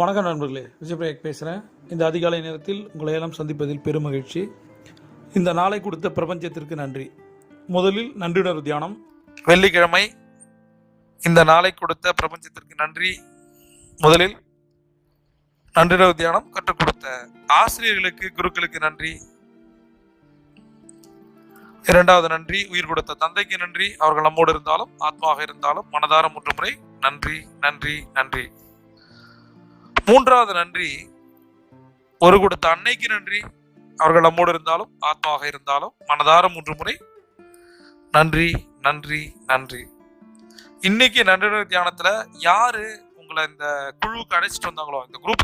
வணக்கம் நண்பர்களே, விஜயபிரேக் பேசுகிறேன். இந்த அதிகாலை நேரத்தில் உங்களை எல்லாம் சந்திப்பதில் பெரும் மகிழ்ச்சி. இந்த நாளை கொடுத்த பிரபஞ்சத்திற்கு நன்றி. முதலில் நன்றியுணர்வு தியானம். வெள்ளிக்கிழமை. இந்த நாளை கொடுத்த பிரபஞ்சத்திற்கு நன்றி. முதலில் நன்றியுணர்வு தியானம். கற்றுக் கொடுத்த ஆசிரியர்களுக்கு, குருக்களுக்கு நன்றி. இரண்டாவது நன்றி, உயிர் கொடுத்த தந்தைக்கு நன்றி. அவர்கள் நம்மோடு இருந்தாலும் ஆத்மாவாக இருந்தாலும் மனதார 3 முறை நன்றி நன்றி நன்றி. மூன்றாவது நன்றி, ஒரு கொடுத்த அன்னைக்கு நன்றி. அவர்கள் நம்மோடு இருந்தாலும் ஆத்மாவாக இருந்தாலும் மனதார 3 முறை நன்றி நன்றி நன்றி. இன்னைக்கு நன்றி தியானத்துல யாரு உங்களை இந்த குழுவுக்கு அழைச்சிட்டு வந்தாங்களோ, இந்த குரூப்புக்கு